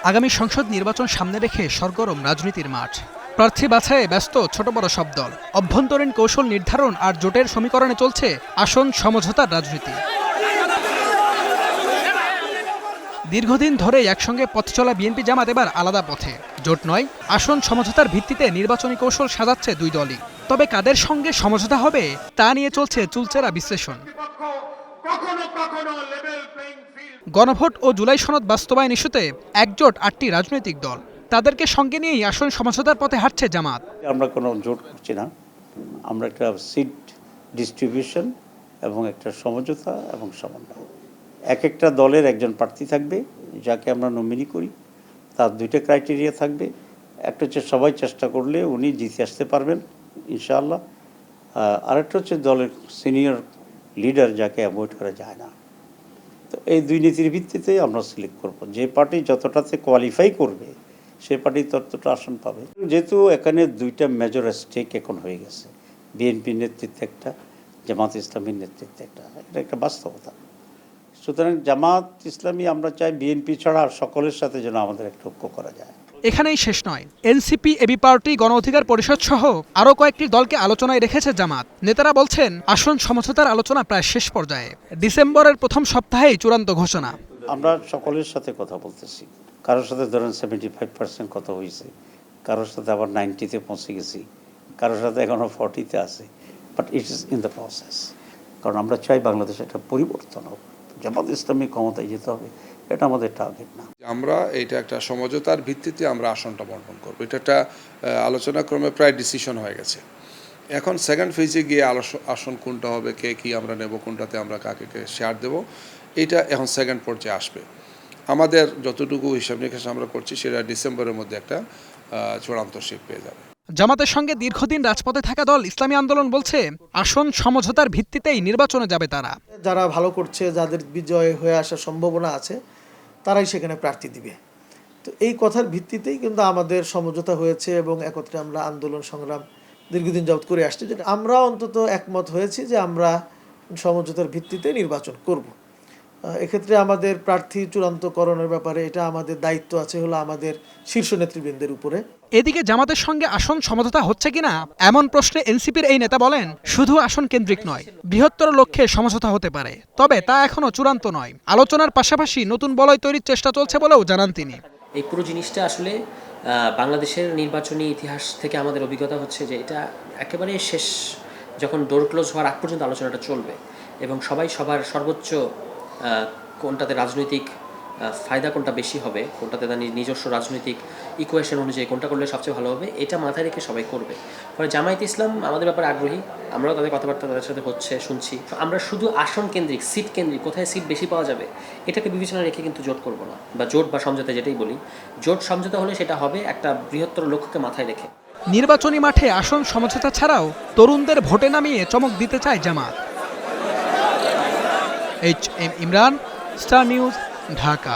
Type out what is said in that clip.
আগামী সংসদ নির্বাচন সামনে রেখে সরগরম রাজনীতির মাঠ। প্রার্থী বাছাইয়ে ব্যস্ত ছোট বড় সব দল। অভ্যন্তরীণ কৌশল নির্ধারণ আর জোটের সমীকরণে চলছে আসন সমঝোতার রাজনীতি। দীর্ঘদিন ধরে একসঙ্গে পথ চলা বিএনপি জামাত এবার আলাদা পথে। জোট নয়, আসন সমঝোতার ভিত্তিতে নির্বাচনী কৌশল সাজাচ্ছে দুই দলই। তবে কাদের সঙ্গে সমঝোতা হবে তা নিয়ে চলছে চুলচেরা বিশ্লেষণ। গণভোট ও জুলাই সনদ বাস্তবায়ন ইস্যুতে একজোট ৮টি রাজনৈতিক দল। তাদেরকে সঙ্গে নিয়েই আসন সমঝোতার পথে হাঁটছে জামাত। আমরা কোনো জোট করছি না, আমরা একটা সিট ডিস্ট্রিবিউশন এবং একটা সমঝোতা এবং সমন্বয়। এক একটা দলের একজন প্রার্থী থাকবে যাকে আমরা নমিনি করি, তার দুইটা ক্রাইটেরিয়া থাকবে। একটা হচ্ছে সবাই চেষ্টা করলে উনি জিতে আসতে পারবেন ইনশাআল্লাহ, আরেকটা হচ্ছে দলের সিনিয়র লিডার যাকে অ্যাভয়েড করা যায় না। তো এই দুই নীতির ভিত্তিতে আমরা সিলেক্ট করব, যে পার্টি যতটাতে কোয়ালিফাই করবে সে পার্টি ততটা আসন পাবে। যেহেতু এখানে দুইটা মেজর স্টেক এখন হয়ে গেছে, বিএনপির নেতৃত্বে একটা, জামাত ইসলামীর নেতৃত্বে একটা, এটা একটা বাস্তবতা। সুতরাং জামাত ইসলামী আমরা চাই বিএনপি ছাড়া আর সকলের সাথে যেন আমাদের একটা ঐক্য করা যায়। এখানেই শেষ নয়, এনসিপি, এবি পার্টি, গণ অধিকার পরিষদ সহ আরও কয়েকটি দলকে আলোচনায় রেখেছে জামাত। নেতারা বলছেন আসন সমঝোতার আলোচনা প্রায় শেষ পর্যায়ে। ডিসেম্বরের প্রথম সপ্তাহেই চূড়ান্ত ঘোষণা। আমরা সকলের সাথে কথা বলতেছি, কারোর সাথে ধরেন 75% কথা হয়েছে, কারোর সাথে আবার 90-তে পৌঁছে গেছি, কারোর সাথে এখনও 40-তে আছে, but it is in the process. কারণ আমরা চাই বাংলাদেশে একটা পরিবর্তন হোক, জামাত ইসলামী ক্ষমতায় যেতে হবে, এটা আমাদের টার্গেট না। আমরা এটা একটা সমঝোতার ভিত্তিতে আমরা আসনটা বন্টন করব। এটা একটা আলোচনা ক্রমে প্রায় ডিসিশন হয়ে গেছে। এখন সেকেন্ড ফেজে গিয়ে আসন কোনটা হবে, কে কি আমরা নেব, কোনটাতে আমরা কাকে শেয়ার দেব, এটা এখন সেকেন্ড পর্যায়ে আসবে। আমাদের যতটুকু হিসাব নিকাশ আমরা করছি সেটা ডিসেম্বরের মধ্যে একটা চূড়ান্ত শেপ পেয়ে যাবে। জামাতের সঙ্গে দীর্ঘদিন রাজপথে থাকা দল ইসলামী আন্দোলন বলছে আসন সমঝোতার ভিত্তিতেই নির্বাচনে যাবে তারা। যারা ভালো করছে, যাদের বিজয় হয়ে আসার সম্ভাবনা আছে, তারাই সেখানে প্রার্থী দিবে। তো এই কথার ভিত্তিতেই কিন্তু আমাদের সমঝোতা হয়েছে এবং একত্রে আমরা আন্দোলন সংগ্রাম দীর্ঘদিন যাবত করে আসছি। যেটা আমরা অন্তত একমত হয়েছি যে আমরা সমঝোতার ভিত্তিতে নির্বাচন করব। এক্ষেত্রে আমাদের প্রার্থী চূড়ান্তকরণের ব্যাপারে এটা আমাদের দায়িত্ব আছে হলো আমাদের শীর্ষ নেতৃবৃন্দের উপরে। এদিকে জামাতের সঙ্গে আসন সমঝোতা হচ্ছে কিনা এমন প্রশ্নে এনসিপির এই নেতা বলেন, শুধু আসন কেন্দ্রিক নয়, বৃহত্তর লক্ষ্যে সমঝোতা হতে পারে, তবে তা এখনো চূড়ান্ত নয়। আলোচনার পাশাপাশি নতুন বলয় তৈরির চেষ্টা চলছে বলেও জানান তিনি। এই পুরো জিনিসটা আসলে বাংলাদেশের নির্বাচনী ইতিহাস থেকে আমাদের অভিজ্ঞতা হচ্ছে যে এটা একেবারে শেষ, যখন ডোর ক্লোজ হওয়ার আগ পর্যন্ত আলোচনাটা চলবে এবং সবাই সবার সর্বোচ্চ কোনটাতে রাজনৈতিক ফায়দা কোনটা বেশি হবে, কোনটাতে তার নিজস্ব রাজনৈতিক ইকুয়েশন অনুযায়ী কোনটা করলে সবচেয়ে ভালো হবে, এটা মাথায় রেখে সবাই করবে। ফলে জামায়াতে ইসলাম আমাদের ব্যাপারে আগ্রহী, আমরাও তাদের কথাবার্তা তাদের সাথে হচ্ছে, শুনছি। আমরা শুধু আসন কেন্দ্রিক, সিট কেন্দ্রিক, কোথায় সিট বেশি পাওয়া যাবে এটাকে বিবেচনা রেখে কিন্তু জোট করবো না, বা জোট বা সমঝোতা যেটাই বলি, জোট সমঝোতা হলে সেটা হবে একটা বৃহত্তর লক্ষ্যকে মাথায় রেখে। নির্বাচনী মাঠে আসন সমঝোতা ছাড়াও তরুণদের ভোটে নামিয়ে চমক দিতে চায় Jamaat. H M Imran, star news, Dhaka.